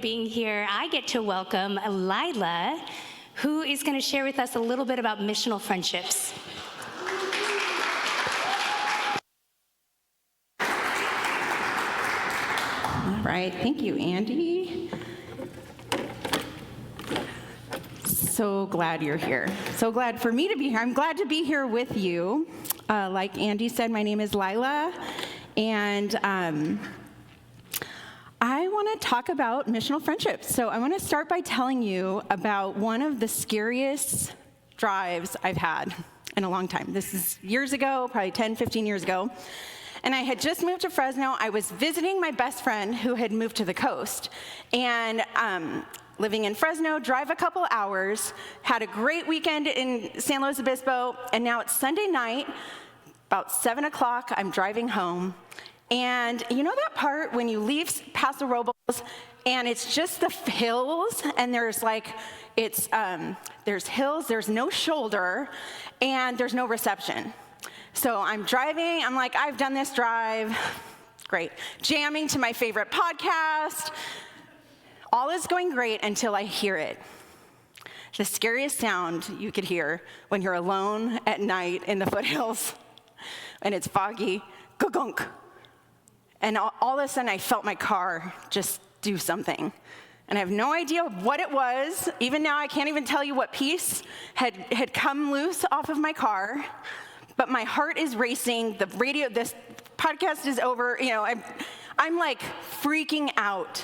being here. I get to welcome Layla, who is going to share with us a little bit about missional friendships. All right, thank you, Andy. So glad you're here. So glad for me to be here. I'm glad to be here with you. Like Andy said, my name is Layla, and I want to talk about missional friendships. So I want to start by telling you about one of the scariest drives I've had in a long time. This is years ago, probably 10, 15 years ago. And I had just moved to Fresno. I was visiting my best friend who had moved to the coast. And living in Fresno, drive a couple hours, had a great weekend in San Luis Obispo, and now it's Sunday night, about 7 o'clock, I'm driving home. And you know that part when you leave Paso Robles and it's just the hills, and there's like, there's hills, there's no shoulder, and there's no reception. So I'm driving, I'm like, I've done this drive, great. Jamming to my favorite podcast. All is going great until I hear it. The scariest sound you could hear when you're alone at night in the foothills, and it's foggy, gunk. And all of a sudden, I felt my car just do something. And I have no idea what it was. Even now, I can't even tell you what piece had come loose off of my car. But my heart is racing. The radio, this podcast is over. You know, I'm like freaking out.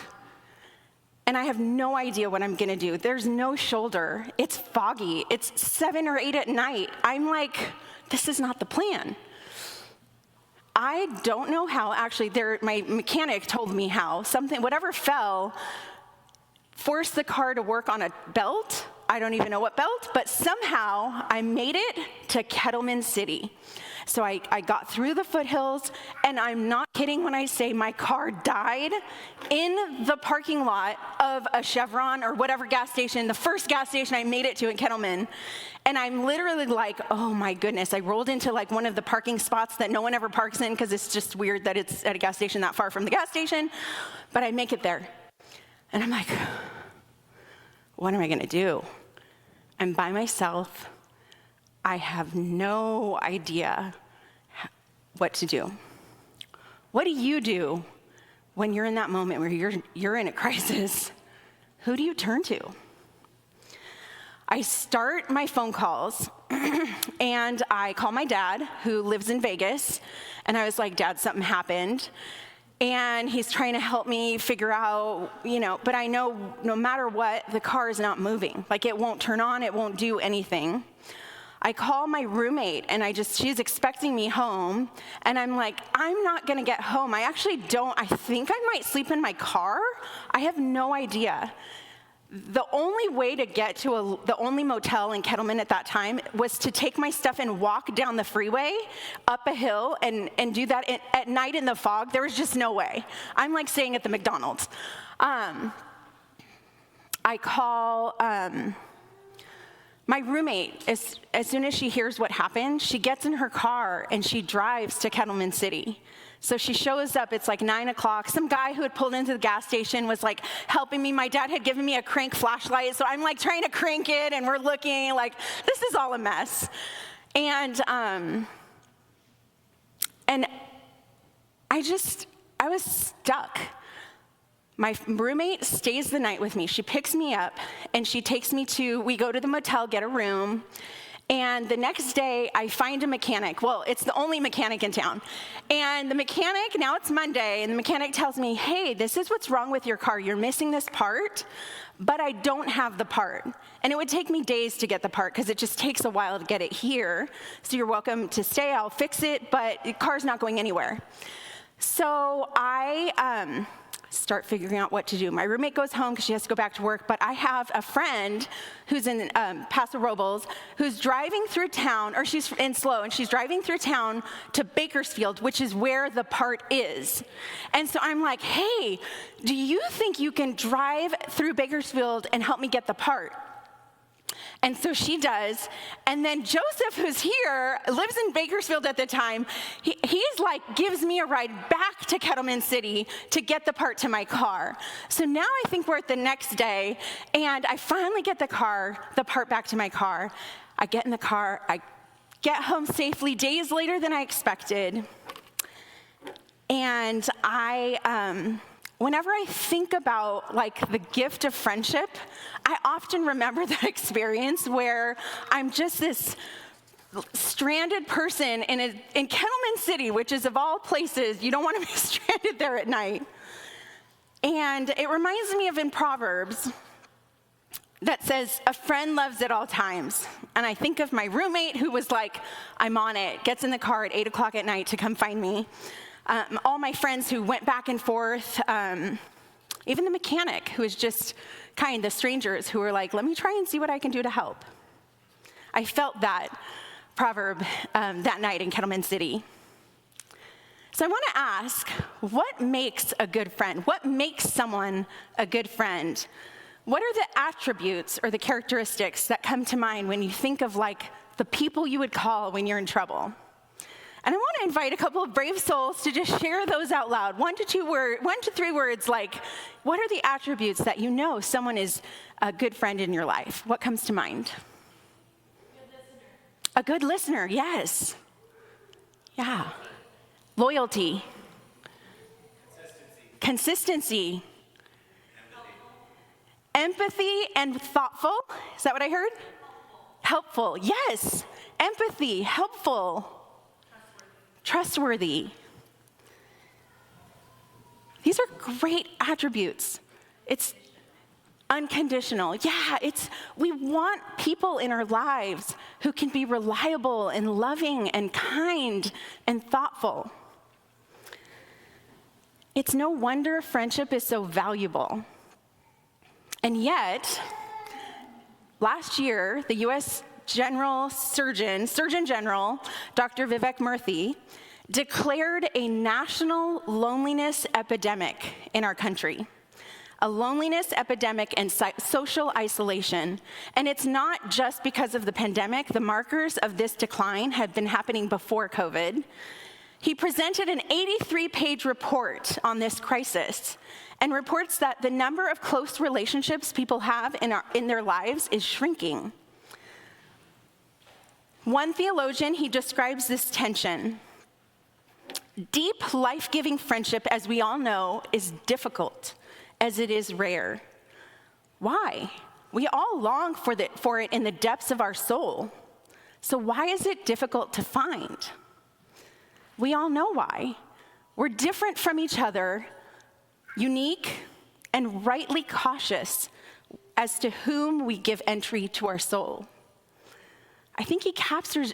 And I have no idea what I'm going to do. There's no shoulder. It's foggy. It's 7 or 8 at night. I'm like, this is not the plan. I don't know how, actually, my mechanic told me how. Whatever fell, forced the car to work on a belt. I don't even know what belt, but somehow I made it to Kettleman City. So I got through the foothills, and I'm not kidding when I say my car died in the parking lot of a Chevron or whatever gas station, the first gas station I made it to in Kettleman. And I'm literally like, oh my goodness. I rolled into like one of the parking spots that no one ever parks in because it's just weird that it's at a gas station that far from the gas station. But I make it there. And I'm like, what am I going to do? I'm by myself. I have no idea what to do. What do you do when you're in that moment where you're in a crisis? Who do you turn to? I start my phone calls, and I call my dad, who lives in Vegas, and I was like, Dad, something happened. And he's trying to help me figure out, but I know no matter what, the car is not moving. Like, it won't turn on, it won't do anything. I call my roommate, and she's expecting me home, and I'm like, I'm not gonna get home. I think I might sleep in my car. I have no idea. The only way to get to the only motel in Kettleman at that time was to take my stuff and walk down the freeway, up a hill, and do that at night in the fog. There was just no way. I'm like staying at the McDonald's. I call my roommate. As soon as she hears what happened, she gets in her car and she drives to Kettleman City. So she shows up, it's like 9 o'clock. Some guy who had pulled into the gas station was like helping me. My dad had given me a crank flashlight, so I'm like trying to crank it, and we're looking like, this is all a mess. And I was stuck. My roommate stays the night with me. She picks me up, and she takes me we go to the motel, get a room. And the next day, I find a mechanic. Well, it's the only mechanic in town. And the mechanic, now it's Monday, and the mechanic tells me, hey, this is what's wrong with your car. You're missing this part, but I don't have the part. And it would take me days to get the part because it just takes a while to get it here. So you're welcome to stay. I'll fix it, but the car's not going anywhere. So I start figuring out what to do. My roommate goes home because she has to go back to work, but I have a friend who's in Paso Robles who's driving through town, or she's in SLO, and she's driving through town to Bakersfield, which is where the part is. And so I'm like, hey, do you think you can drive through Bakersfield and help me get the part? And so she does. And then Joseph, who's here, lives in Bakersfield at the time. He's like, gives me a ride back to Kettleman City to get the part to my car. So now I think we're at the next day, and I finally get the part back to my car. I get in the car, I get home safely days later than I expected. And whenever I think about like the gift of friendship, I often remember that experience where I'm just this stranded person in Kettleman City, which is of all places, you don't want to be stranded there at night. And it reminds me of in Proverbs that says, a friend loves at all times. And I think of my roommate who was like, I'm on it, gets in the car at 8 o'clock at night to come find me. All my friends who went back and forth, even the mechanic who was just kind, the strangers who were like, let me try and see what I can do to help. I felt that proverb that night in Kettleman City. So I want to ask, what makes a good friend? What makes someone a good friend? What are the attributes or the characteristics that come to mind when you think of like the people you would call when you're in trouble? And I want to invite a couple of brave souls to just share those out loud. 1 to 3 words, like, what are the attributes that you know someone is a good friend in your life? What comes to mind? A good listener, yes. Yeah. Loyalty. Consistency. Empathy and thoughtful. Is that what I heard? Helpful. Yes. Empathy, helpful. Trustworthy. These are great attributes. It's unconditional. Yeah, we want people in our lives who can be reliable and loving and kind and thoughtful. It's no wonder friendship is so valuable. And yet, last year, the U.S. Surgeon General, Dr. Vivek Murthy, declared a national loneliness epidemic in our country. A loneliness epidemic and social isolation. And it's not just because of the pandemic. The markers of this decline have been happening before COVID. He presented an 83-page report on this crisis and reports that the number of close relationships people have in their lives is shrinking. One theologian, he describes this tension. Deep, life-giving friendship, as we all know, is difficult, as it is rare. Why? We all long for it in the depths of our soul. So why is it difficult to find? We all know why. We're different from each other, unique, and rightly cautious as to whom we give entry to our soul. I think he captures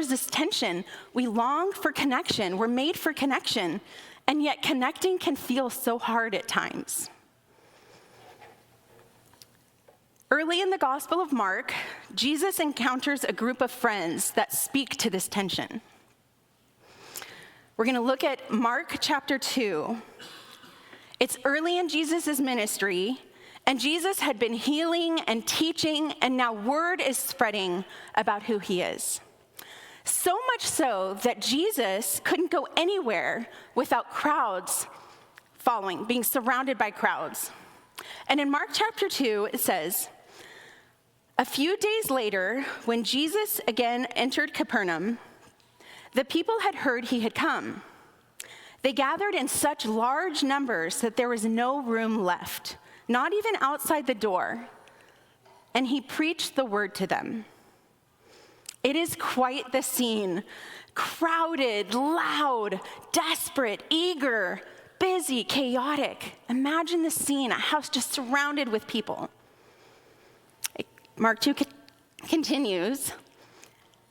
this tension. We long for connection. We're made for connection, and yet connecting can feel so hard at times. Early in the Gospel of Mark, Jesus encounters a group of friends that speak to this tension. We're going to look at Mark chapter 2. It's early in Jesus' ministry, and Jesus had been healing and teaching, and now word is spreading about who he is. So much so that Jesus couldn't go anywhere without crowds following, being surrounded by crowds. And in Mark chapter 2, it says, a few days later, when Jesus again entered Capernaum, the people had heard he had come. They gathered in such large numbers that there was no room left, not even outside the door, and he preached the word to them. It is quite the scene. Crowded, loud, desperate, eager, busy, chaotic. Imagine the scene, a house just surrounded with people. Mark 2 continues.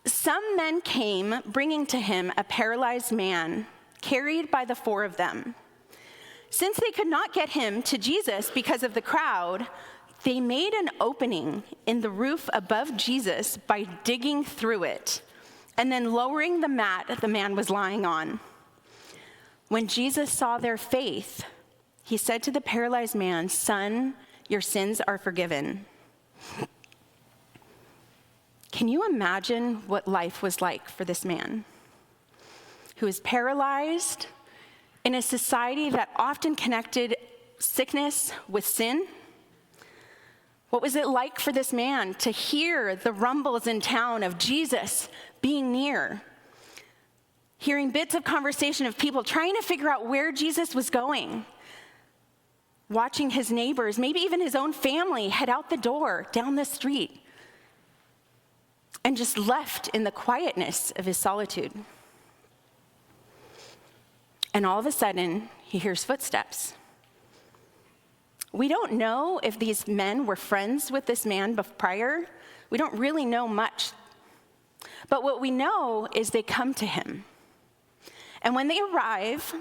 Some men came, bringing to him a paralyzed man, carried by the 4 of them. Since they could not get him to Jesus because of the crowd, they made an opening in the roof above Jesus by digging through it, and then lowering the mat the man was lying on. When Jesus saw their faith, he said to the paralyzed man, "Son, your sins are forgiven." Can you imagine what life was like for this man who is paralyzed, In a society that often connected sickness with sin, what was it like for this man to hear the rumbles in town of Jesus being near? Hearing bits of conversation of people trying to figure out where Jesus was going. Watching his neighbors, maybe even his own family, head out the door, down the street, and just left in the quietness of his solitude. And all of a sudden, he hears footsteps. We don't know if these men were friends with this man prior. We don't really know much. But what we know is they come to him. And when they arrive,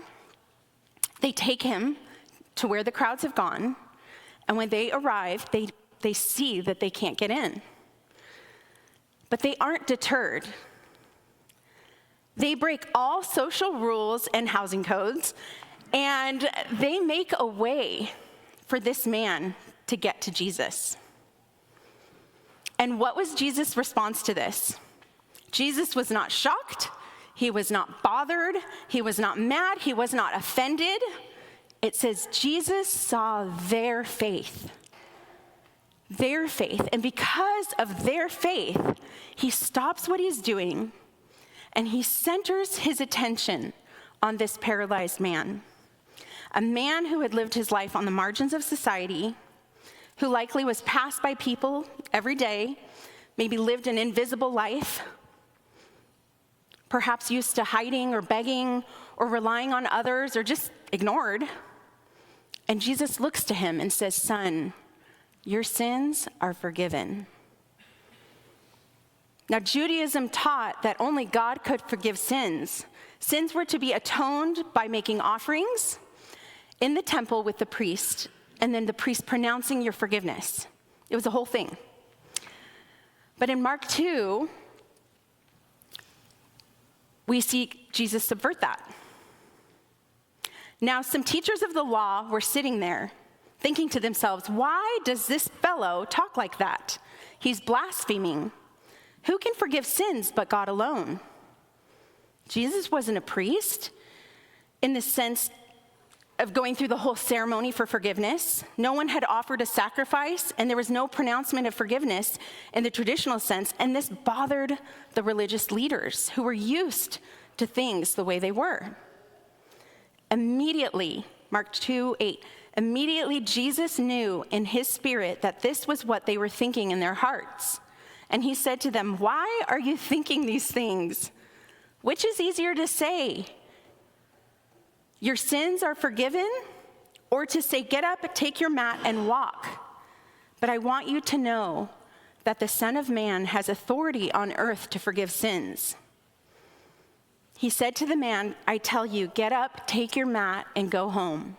they take him to where the crowds have gone. And when they arrive, they see that they can't get in. But they aren't deterred. They break all social rules and housing codes, and they make a way for this man to get to Jesus. And what was Jesus' response to this? Jesus was not shocked. He was not bothered. He was not mad. He was not offended. It says Jesus saw their faith. Their faith. And because of their faith, he stops what he's doing and he centers his attention on this paralyzed man. A man who had lived his life on the margins of society, who likely was passed by people every day, maybe lived an invisible life, perhaps used to hiding or begging or relying on others or just ignored. And Jesus looks to him and says, "Son, your sins are forgiven." Now, Judaism taught that only God could forgive sins. Sins were to be atoned by making offerings in the temple with the priest, and then the priest pronouncing your forgiveness. It was a whole thing. But in Mark 2, we see Jesus subvert that. Now, some teachers of the law were sitting there thinking to themselves, why does this fellow talk like that? He's blaspheming. Who can forgive sins but God alone? Jesus wasn't a priest in the sense of going through the whole ceremony for forgiveness. No one had offered a sacrifice, and there was no pronouncement of forgiveness in the traditional sense, and this bothered the religious leaders who were used to things the way they were. Immediately, Mark 2:8, immediately Jesus knew in his spirit that this was what they were thinking in their hearts. And he said to them, "Why are you thinking these things? Which is easier to say, your sins are forgiven, or to say, get up, take your mat, and walk? But I want you to know that the Son of Man has authority on earth to forgive sins." He said to the man, "I tell you, get up, take your mat, and go home."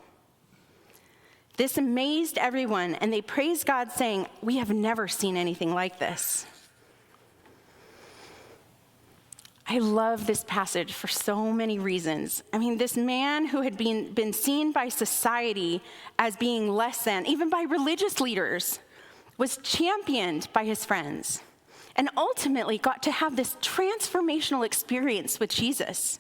This amazed everyone, and they praised God, saying, "We have never seen anything like this." I love this passage for so many reasons. I mean, this man who had been seen by society as being less than, even by religious leaders, was championed by his friends and ultimately got to have this transformational experience with Jesus.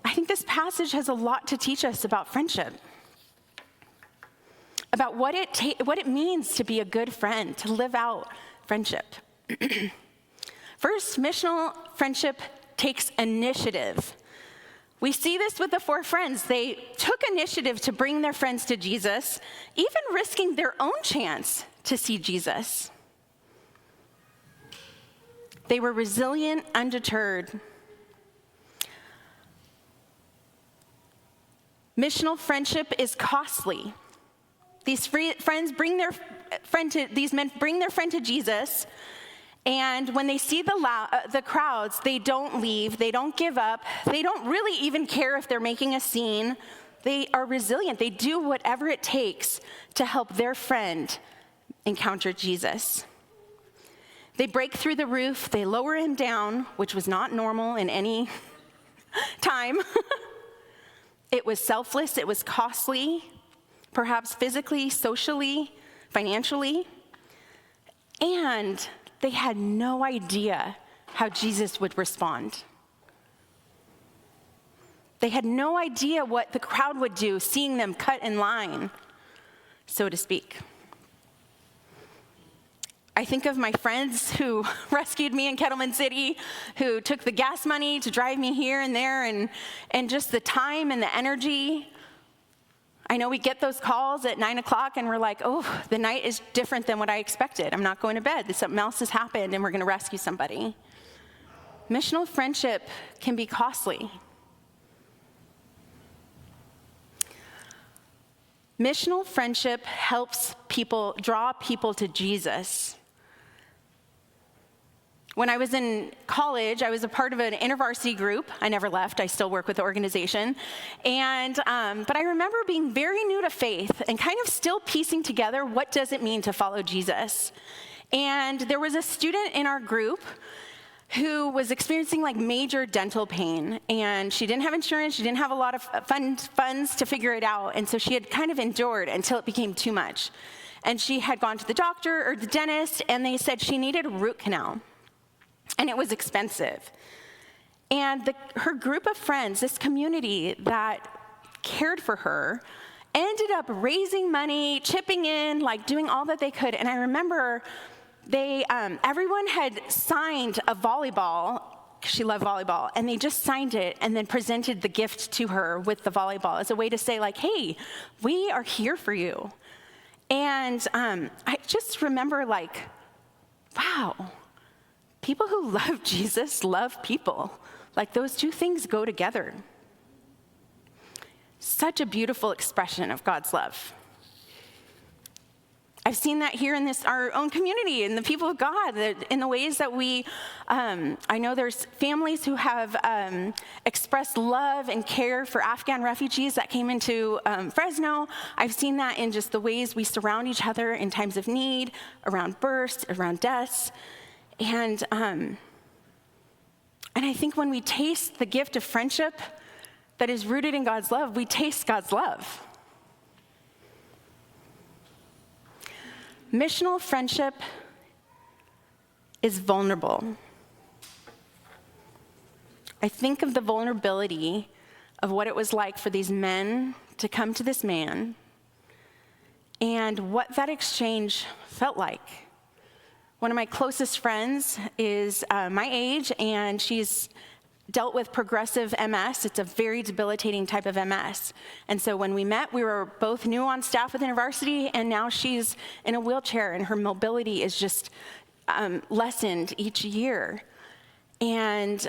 I think this passage has a lot to teach us about friendship, about what it means to be a good friend, to live out friendship. First, missional friendship takes initiative. We see this with the 4 friends. They took initiative to bring their friends to Jesus, even risking their own chance to see Jesus. They were resilient, undeterred. Missional friendship is costly. These men bring their friend to Jesus, and when they see the crowds, they don't leave, they don't give up, they don't really even care if they're making a scene. They are resilient. They do whatever it takes to help their friend encounter Jesus. They break through the roof, they lower him down, which was not normal in any time. It was selfless, it was costly, perhaps physically, socially, financially, and they had no idea how Jesus would respond. They had no idea what the crowd would do, seeing them cut in line, so to speak. I think of my friends who rescued me in Kettleman City, who took the gas money to drive me here and there, and just the time and the energy. I know we get those calls at 9 o'clock and we're like, oh, the night is different than what I expected. I'm not going to bed. Something else has happened and we're going to rescue somebody. Missional friendship can be costly. Missional friendship helps people draw people to Jesus. When I was in college, I was a part of an InterVarsity group. I never left. I still work with the organization. But I remember being very new to faith and kind of still piecing together what does it mean to follow Jesus. And there was a student in our group who was experiencing like major dental pain, and she didn't have insurance. She didn't have a lot of funds to figure it out. And so she had kind of endured until it became too much. And she had gone to the doctor or the dentist, and they said she needed a root canal. And it was expensive. And her group of friends, this community that cared for her, ended up raising money, chipping in, like doing all that they could. And I remember everyone had signed a volleyball. She loved volleyball. And they just signed it and then presented the gift to her with the volleyball as a way to say, like, hey, we are here for you. And I just remember, like, wow. People who love Jesus love people. Like, those two things go together. Such a beautiful expression of God's love. I've seen that here in our own community, in the people of God, in the ways that I know there's families who have expressed love and care for Afghan refugees that came into Fresno. I've seen that in just the ways we surround each other in times of need, around births, around deaths. And I think when we taste the gift of friendship that is rooted in God's love, we taste God's love. Missional friendship is vulnerable. I think of the vulnerability of what it was like for these men to come to this man and what that exchange felt like. One of my closest friends is my age, and she's dealt with progressive MS. It's a very debilitating type of MS. And so when we met, we were both new on staff with InterVarsity, and now she's in a wheelchair, and her mobility is just lessened each year. And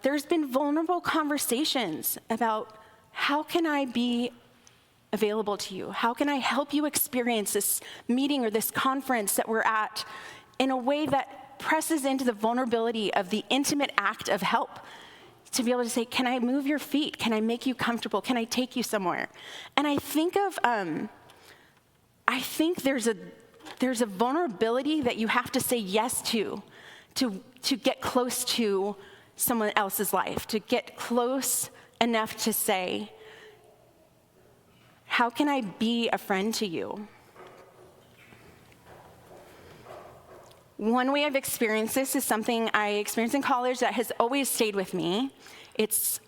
there's been vulnerable conversations about how can I be available to you? How can I help you experience this meeting or this conference that we're at in a way that presses into the vulnerability of the intimate act of help, to be able to say, can I move your feet? Can I make you comfortable? Can I take you somewhere? And I think there's a vulnerability that you have to say yes to get close to someone else's life, to get close enough to say, how can I be a friend to you? One way I've experienced this is something I experienced in college that has always stayed with me. It's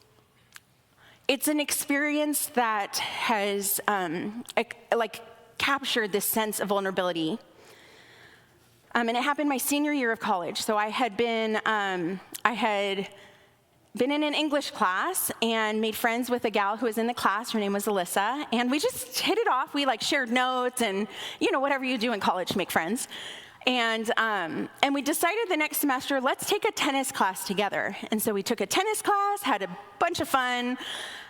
an experience that has captured this sense of vulnerability. And it happened my senior year of college. So I had been in an English class and made friends with a gal who was in the class. Her name was Alyssa. And we just hit it off. We shared notes and, whatever you do in college to make friends. And we decided the next semester, let's take a tennis class together. And so we took a tennis class, had a bunch of fun,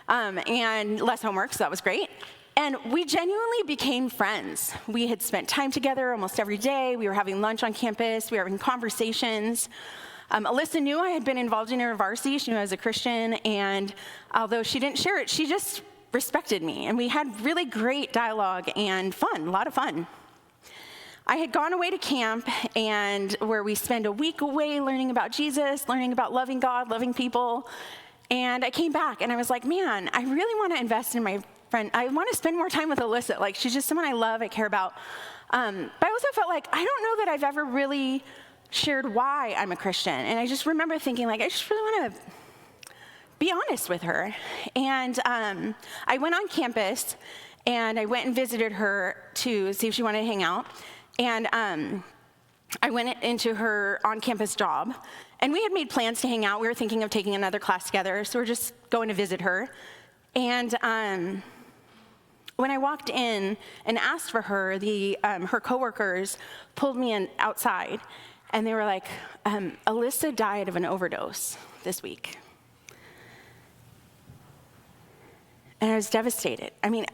and less homework, so that was great. And we genuinely became friends. We had spent time together almost every day. We were having lunch on campus. We were having conversations. Alyssa knew I had been involved in InterVarsity. She knew I was a Christian. And although she didn't share it, she just respected me. And we had really great dialogue and fun, a lot of fun. I had gone away to camp, and where we spend a week away learning about Jesus, learning about loving God, loving people. And I came back, and I was like, man, I really want to invest in my friend. I want to spend more time with Alyssa. She's just someone I love, I care about. But I also felt like I don't know that I've ever really shared why I'm a Christian. And I just remember thinking, I just really want to be honest with her. And I went on campus, and I went and visited her to see if she wanted to hang out. And I went into her on-campus job, and we had made plans to hang out. We were thinking of taking another class together, so we're just going to visit her. And when I walked in and asked for her, her coworkers pulled me in outside, and they were like, Alyssa died of an overdose this week. And I was devastated. I mean,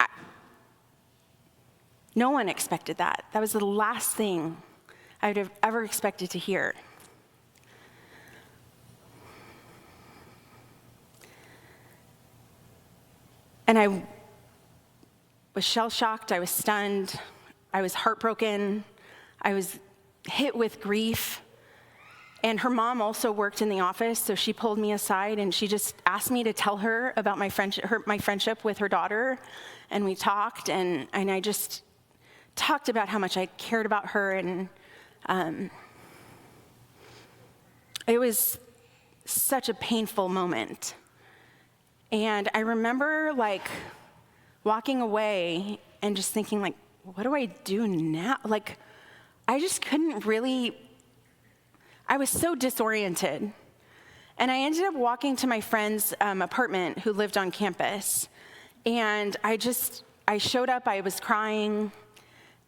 no one expected that. That was the last thing I would have ever expected to hear. And I was shell-shocked, I was stunned, I was heartbroken, I was hit with grief. And her mom also worked in the office, so she pulled me aside and she just asked me to tell her about my friendship with her daughter. And we talked, and I just talked about how much I cared about her. And it was such a painful moment. And I remember walking away and just thinking what do I do now? I just couldn't really, I was so disoriented. And I ended up walking to my friend's apartment who lived on campus. And I showed up, I was crying,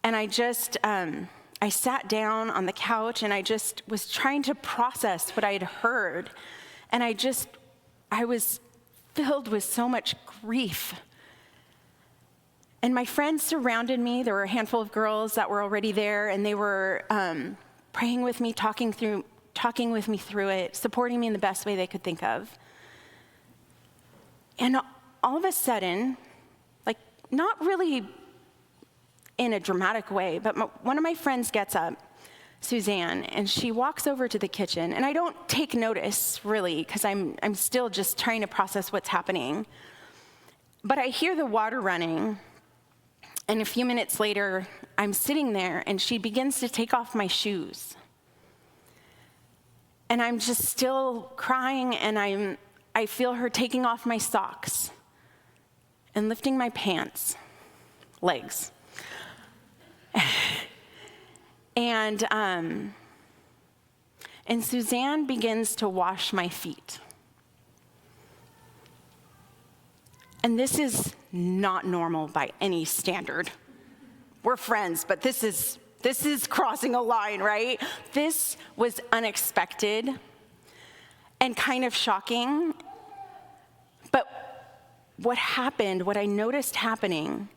and I sat down on the couch, and I just was trying to process what I had heard. And I was filled with so much grief. And my friends surrounded me. There were a handful of girls that were already there, and they were praying with me, talking with me through it, supporting me in the best way they could think of. And all of a sudden, not really in a dramatic way, but one of my friends gets up, Suzanne, and she walks over to the kitchen. And I don't take notice, really, because I'm still just trying to process what's happening. But I hear the water running, and a few minutes later, I'm sitting there, and she begins to take off my shoes. And I'm just still crying, and I feel her taking off my socks and lifting my legs. And Suzanne begins to wash my feet. And this is not normal by any standard. We're friends, but this is crossing a line, right? This was unexpected and kind of shocking. But what I noticed happening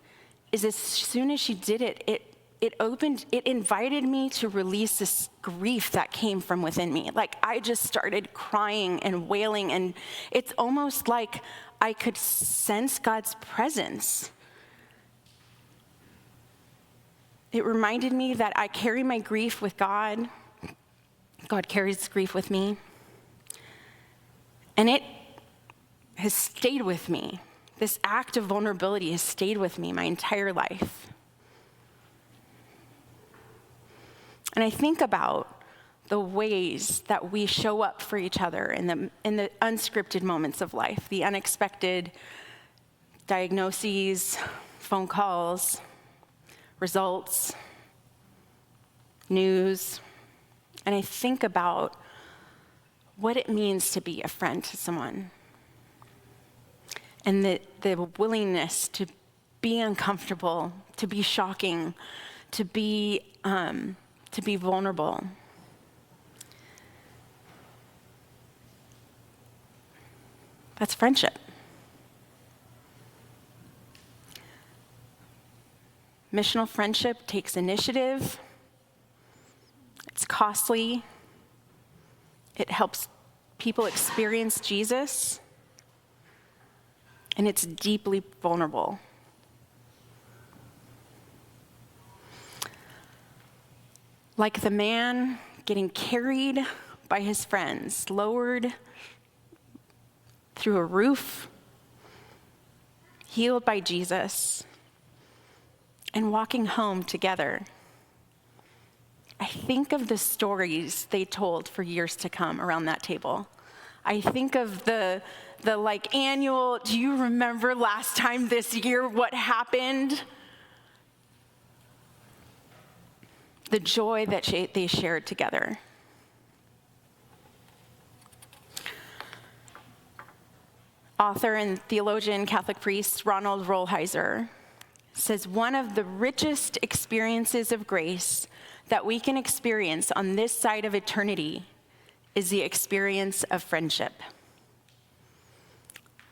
is as soon as she did it, it invited me to release this grief that came from within me. I just started crying and wailing, and it's almost like I could sense God's presence. It reminded me that I carry my grief with God. God carries grief with me. And it has stayed with me. This act of vulnerability has stayed with me my entire life. And I think about the ways that we show up for each other in the unscripted moments of life, the unexpected diagnoses, phone calls, results, news. And I think about what it means to be a friend to someone. And the willingness to be uncomfortable, to be shocking, to be vulnerable. That's friendship. Missional friendship takes initiative. It's costly. It helps people experience Jesus. And it's deeply vulnerable. Like the man getting carried by his friends, lowered through a roof, healed by Jesus, and walking home together. I think of the stories they told for years to come around that table. I think of the like annual, do you remember last time this year what happened? The joy that they shared together. Author and theologian, Catholic priest Ronald Rolheiser says, one of the richest experiences of grace that we can experience on this side of eternity is the experience of friendship.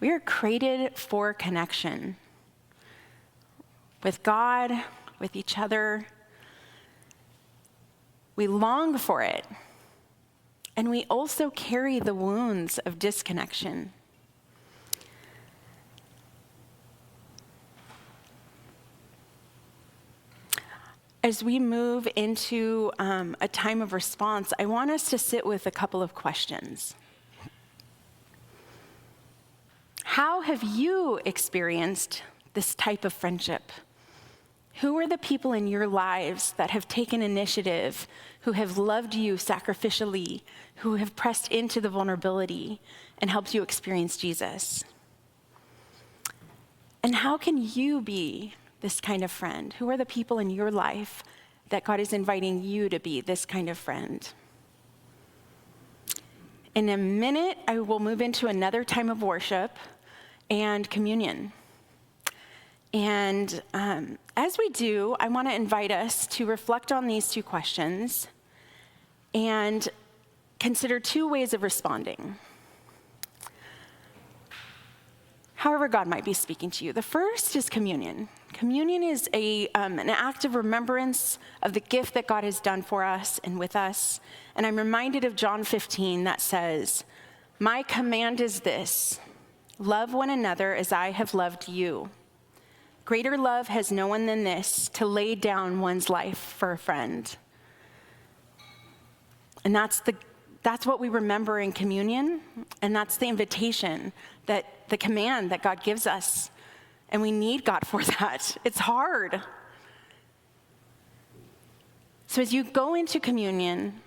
We are created for connection with God, with each other. We long for it, and we also carry the wounds of disconnection. As we move into a time of response, I want us to sit with a couple of questions. How have you experienced this type of friendship? Who are the people in your lives that have taken initiative, who have loved you sacrificially, who have pressed into the vulnerability and helped you experience Jesus? And how can you be this kind of friend? Who are the people in your life that God is inviting you to be this kind of friend? In a minute, I will move into another time of worship and communion. And as we do, I want to invite us to reflect on these two questions and consider two ways of responding. However God might be speaking to you. The first is communion. Communion is an act of remembrance of the gift that God has done for us and with us. And I'm reminded of John 15 that says, "My command is this, love one another as I have loved you. Greater love has no one than this, to lay down one's life for a friend." And that's what we remember in communion, and that's the invitation, the command that God gives us. And we need God for that. It's hard. So as you go into communion,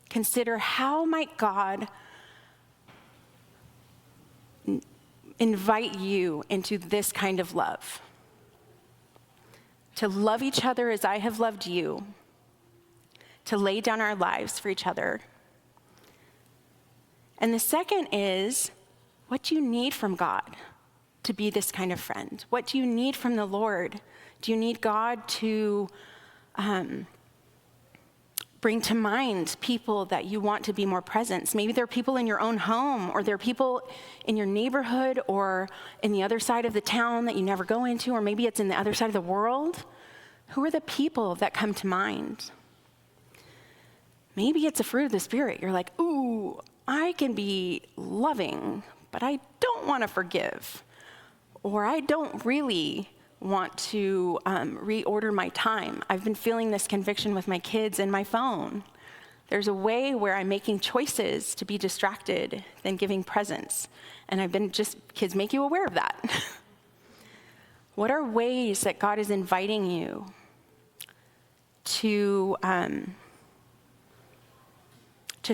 consider how might God invite you into this kind of love. To love each other as I have loved you. To lay down our lives for each other. And the second is, what do you need from God to be this kind of friend? What do you need from the Lord? Do you need God to bring to mind people that you want to be more present? Maybe there are people in your own home, or there are people in your neighborhood, or in the other side of the town that you never go into, or maybe it's in the other side of the world. Who are the people that come to mind? Maybe it's a fruit of the Spirit. You're like, ooh, I can be loving, but I don't want to forgive. Or I don't really want to reorder my time. I've been feeling this conviction with my kids and my phone. There's a way where I'm making choices to be distracted than giving presence. And kids make you aware of that. What are ways that God is inviting you to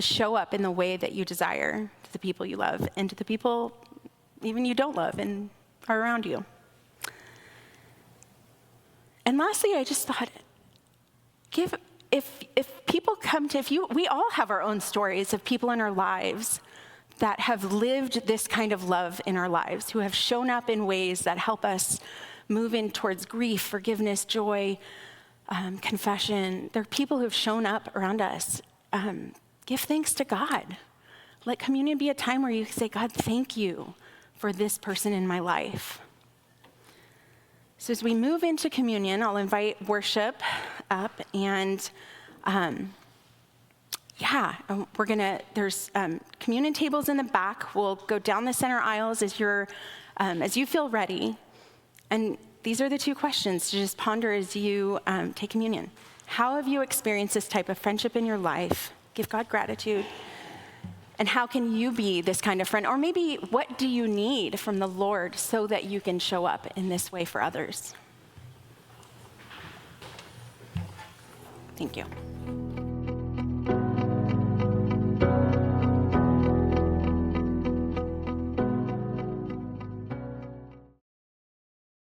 show up in the way that you desire to the people you love and to the people even you don't love and are around you? And lastly, I just thought, if people come to, we all have our own stories of people in our lives that have lived this kind of love in our lives, who have shown up in ways that help us move in towards grief, forgiveness, joy, confession. There are people who have shown up around us. Give thanks to God. Let communion be a time where you say, God, thank you for this person in my life. So as we move into communion, I'll invite worship up, and there's communion tables in the back. We'll go down the center aisles as you feel ready. And these are the two questions to just ponder as you take communion. How have you experienced this type of friendship in your life? Give God gratitude. And how can you be this kind of friend? Or maybe what do you need from the Lord so that you can show up in this way for others? Thank you.